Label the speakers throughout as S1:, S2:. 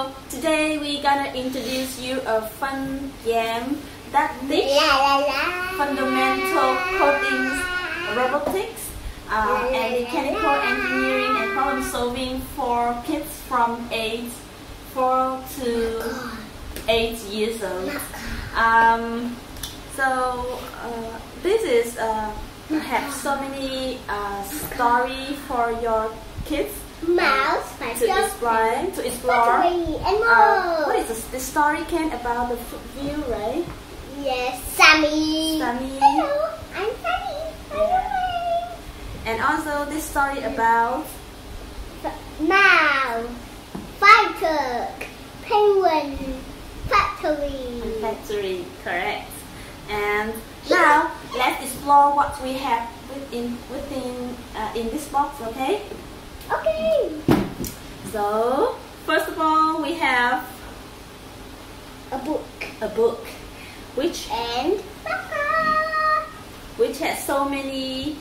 S1: So today we're gonna introduce you a fun game that teach fundamental coding, robotics, and mechanical engineering and problem solving for kids from age 4 to 8 years old. This is have so many story for your kids to explore. What is the story can about the view, right?
S2: Yes, Sammy. Hello, I'm Sammy.
S1: Yeah. And also this story about
S2: fire truck, penguin, factory.
S1: Correct. And now let's explore what we have within in this box. Okay.
S2: Okay.
S1: So first of all, we have
S2: a book, which
S1: has so many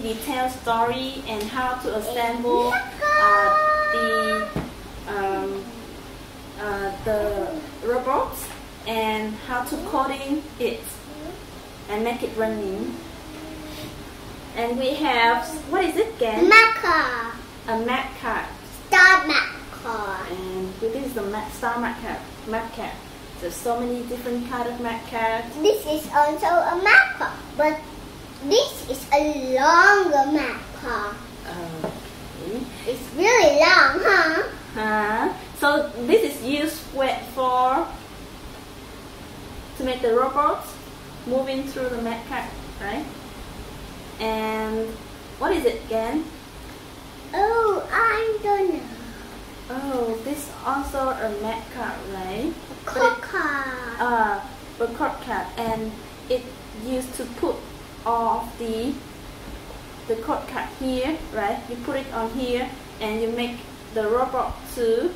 S1: detailed story, and how to assemble the robots, and how to coding it and make it running. And we have, what is it again? A map card.
S2: Star map card.
S1: And this is the star map card. There's so many different kind of map cards.
S2: This is also a map card, but this is a longer map card.
S1: Okay.
S2: It's really long, huh?
S1: So this is used to make the robots moving through the map card, right? And what is it again?
S2: Oh, I don't know.
S1: Oh, this also a map card, right?
S2: Code card.
S1: A code card, and it used to put all of the code card here, right? You put it on here, and you make the robot to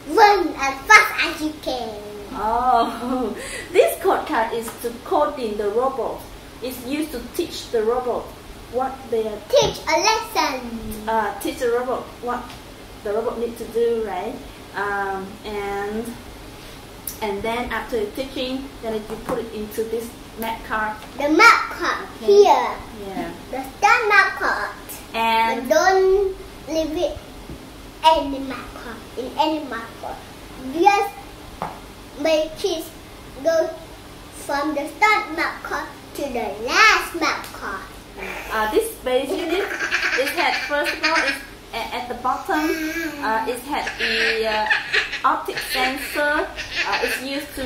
S2: run as fast as you can.
S1: Oh, this code card is to coding the robot. It's used to teach the robot what they are.
S2: Teach a lesson.
S1: Teach the robot what the robot need to do, right? And then after teaching, then you put it into this map card.
S2: The map card here.
S1: Yeah.
S2: The star map card.
S1: And
S2: but don't leave it in any map card. Just make kids go from the start map card to the last map card.
S1: This base unit, it had, first of all, at the bottom, it had the optic sensor. It's used to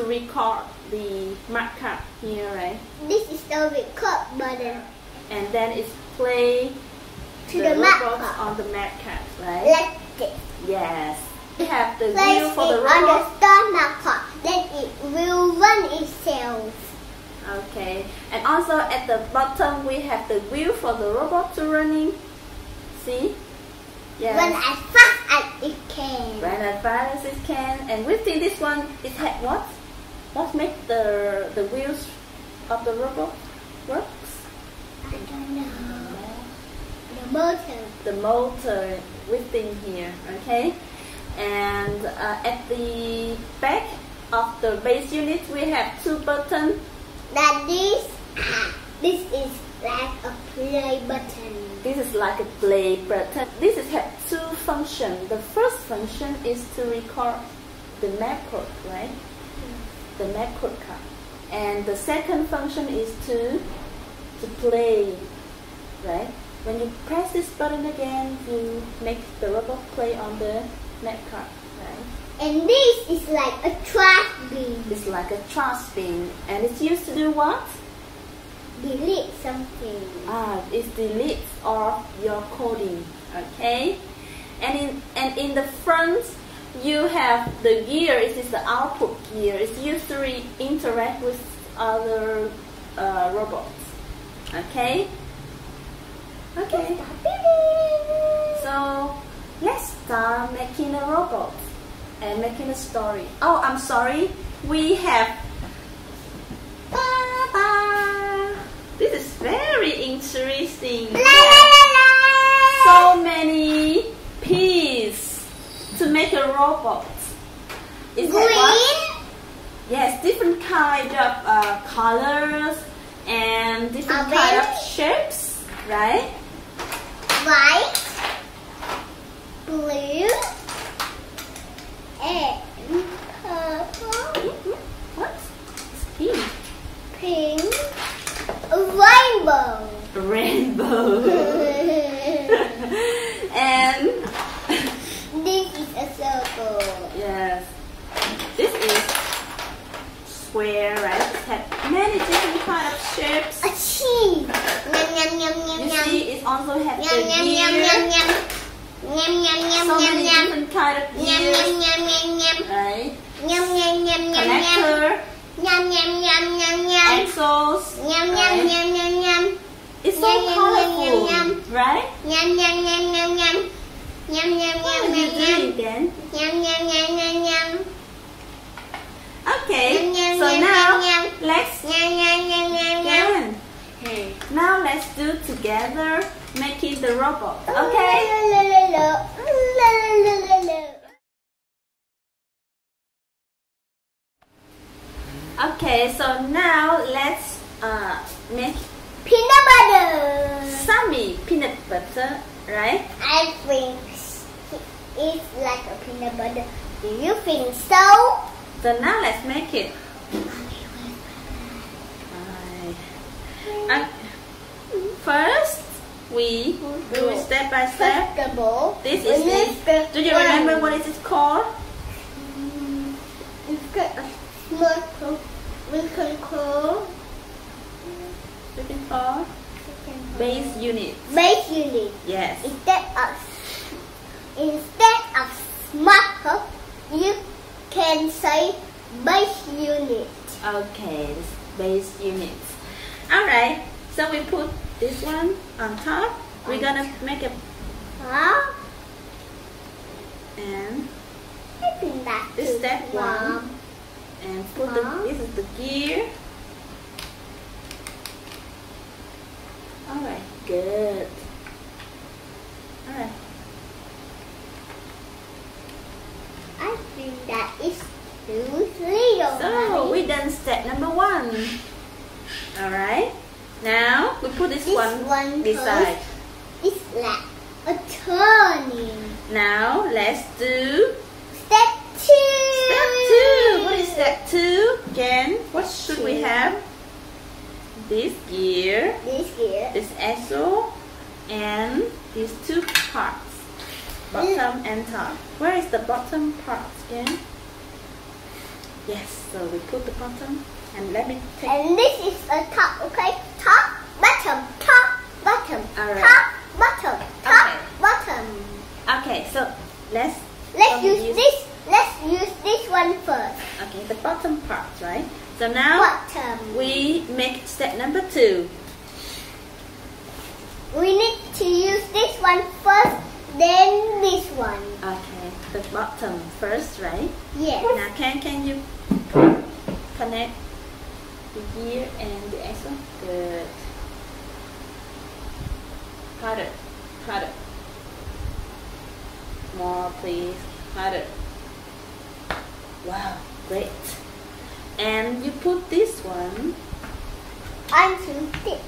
S1: record the map card here, right?
S2: This is the record button.
S1: And then it's play
S2: to
S1: the
S2: map
S1: robots
S2: card
S1: on the map card, right?
S2: Like this.
S1: Yes. We have the
S2: place
S1: wheel for the
S2: robot on
S1: robot.
S2: the start map card. Then it will run itself.
S1: Okay. And also at the bottom we have the wheel for the robot to running. See? Yes.
S2: Run as fast as it can.
S1: Run as fast as it can. And within this one, it had what? What makes the wheels of the robot works?
S2: I don't know. The motor.
S1: The motor within here, okay? And at the back of the base unit, we have two buttons.
S2: That this is like a play button.
S1: This is like a play button. This is have two functions. The first function is to record the map code, right? The map code card. And the second function is to play, right? When you press this button again, you make the robot play on the map card, right?
S2: And this is like a trash bin.
S1: It's like a trash bin, and it's used to do what?
S2: Delete something.
S1: It deletes all your coding, okay? And in the front, you have the gear. It is the output gear. It's used to interact with other robots, okay? Okay. So let's start making a robot and making a story. Oh, I'm sorry. We have This is very interesting. So many pieces robot? Is
S2: Green.
S1: that what? Yes, different kind of colors and different kind of shapes, right?
S2: White, blue, and purple.
S1: What? It's pink.
S2: Pink, a rainbow.
S1: Rainbow. And
S2: This is a circle.
S1: yes, this is square, right? It has many different kind of shapes.
S2: A cheese. Yum, yum, yum, yum,
S1: You
S2: yum.
S1: see, it also has the
S2: Yum, yum, yum,
S1: gear.
S2: yum, yum. Yum, yum, yum,
S1: So
S2: yum,
S1: many
S2: yum.
S1: different kind of
S2: Yum,
S1: gears,
S2: yum, yum, yum, yum.
S1: right?
S2: Yum, yum, yum, yum, yum.
S1: Connector,
S2: Yum, yum, yum, yum, yum.
S1: axles.
S2: Yum, yum,
S1: right?
S2: yum, yum, yum.
S1: It's so
S2: Yum, yum,
S1: colorful,
S2: yum, yum,
S1: right?
S2: Yum, yum, yum, yum, yum. Yum, yum,
S1: What
S2: yum,
S1: are you
S2: yum, yum.
S1: doing then?
S2: Yum, yum, yum, yum, yum.
S1: Okay,
S2: Yum, yum,
S1: so
S2: yum,
S1: now
S2: yum, yum.
S1: let's
S2: Yum, yum, yum, yum, yum.
S1: again. Okay, now let's do together making the robot. Okay?
S2: La, la, la, la. La, la, la, la.
S1: Okay, so now let's make
S2: Peanut butter.
S1: Sammy peanut butter, right?
S2: I think it's like a peanut butter. Do you think so?
S1: So now let's make it. Right. First, we do step by step.
S2: Vegetable.
S1: This is it. Do you remember what is it called?
S2: It's got a small we can call
S1: We can call base unit.
S2: base unit.
S1: Yes.
S2: Instead of smarter, you can say base unit.
S1: Okay, this base units. Alright, so we put this one on top. We're gonna make a
S2: Huh?
S1: and
S2: I think that's
S1: this
S2: too
S1: step
S2: small.
S1: one and put this is the gear. Alright, good. Alright.
S2: I think that is too little.
S1: So we done step number one. Alright. Now we put this one beside.
S2: It's like a turning.
S1: Now let's do
S2: Step two.
S1: step two. What is step two? Again, what should we have? This gear,
S2: This here.
S1: this axle, and these two parts, bottom and top. Where is the bottom part again? Yes, so we put the bottom, and let me take.
S2: And this is a top, okay? Top, bottom, top, bottom,
S1: Alright.
S2: top, bottom, top,
S1: Okay.
S2: bottom.
S1: Okay, so let's
S2: Let's use this. Let's use this one first.
S1: Okay, the bottom part, right? So now
S2: Bottom.
S1: we make step number two.
S2: We need to use this one first, then this one.
S1: Okay, the bottom first, right?
S2: Yes.
S1: Now can you connect the gear and the axle? Good. Harder, harder. More, please. Harder. Wow, great. And you put this one.
S2: Onto this.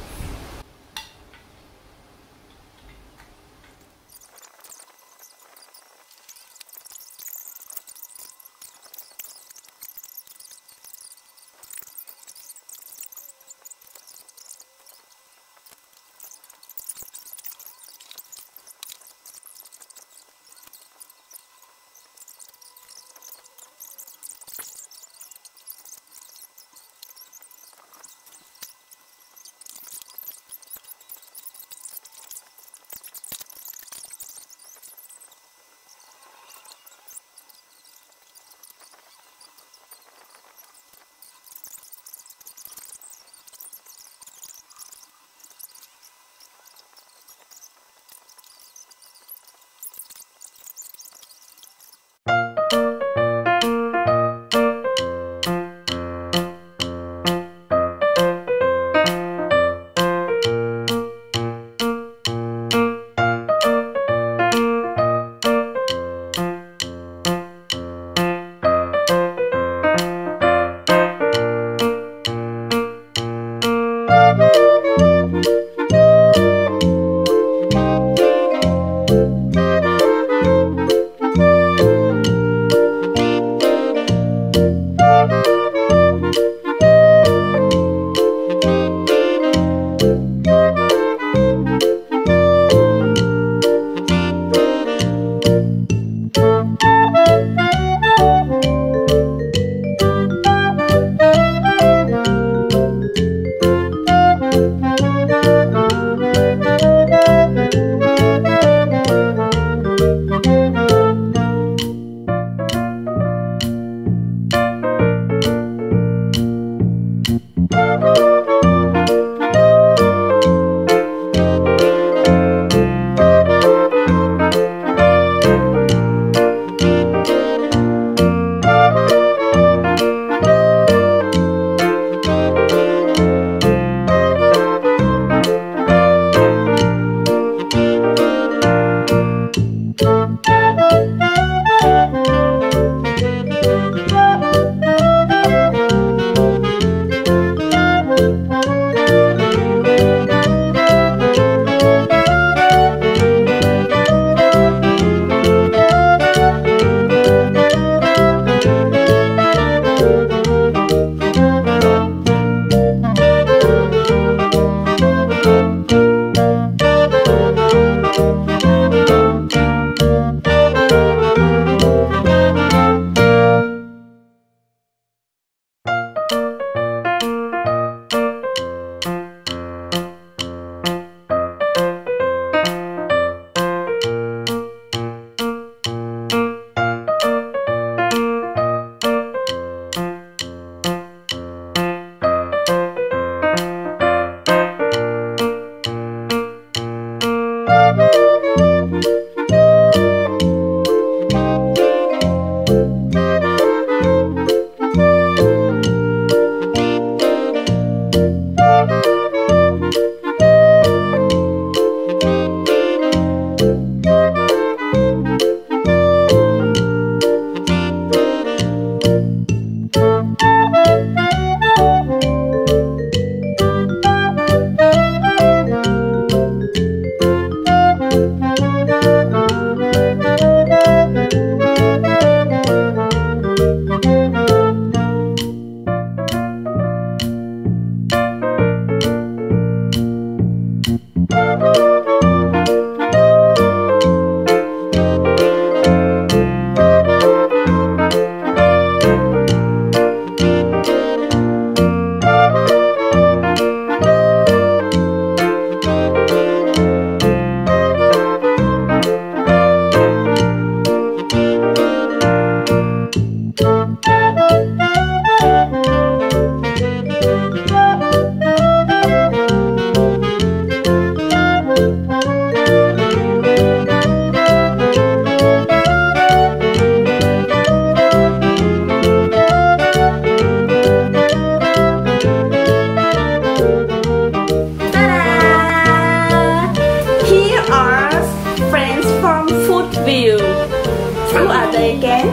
S1: they again?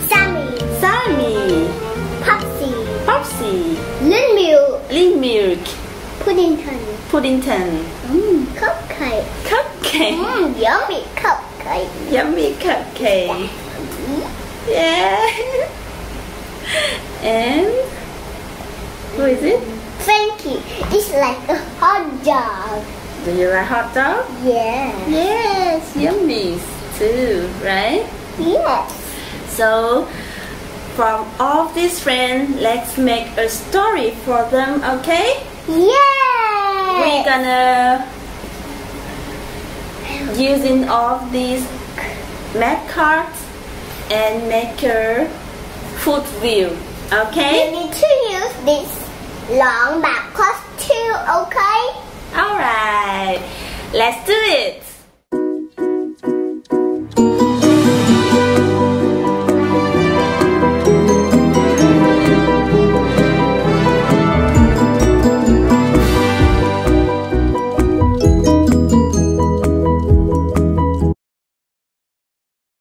S2: Sammy,
S1: Sammy,
S2: Popsy,
S1: Popsy,
S2: Lin Milk,
S1: Lin Milk,
S2: Puddington,
S1: Puddington,
S2: Cupcake,
S1: Cupcake,
S2: yummy cupcake.
S1: Yummy cupcake. Yeah. And who is it?
S2: Frankie, it's like a hot dog.
S1: Do you like hot dog?
S2: Yeah.
S1: Yes, yummy too, right?
S2: Yes.
S1: So from all these friends, let's make a story for them, okay?
S2: Yeah.
S1: We're gonna using all these map cards and make a food view, okay?
S2: You need to use this long map cards too, okay?
S1: Alright, let's do it.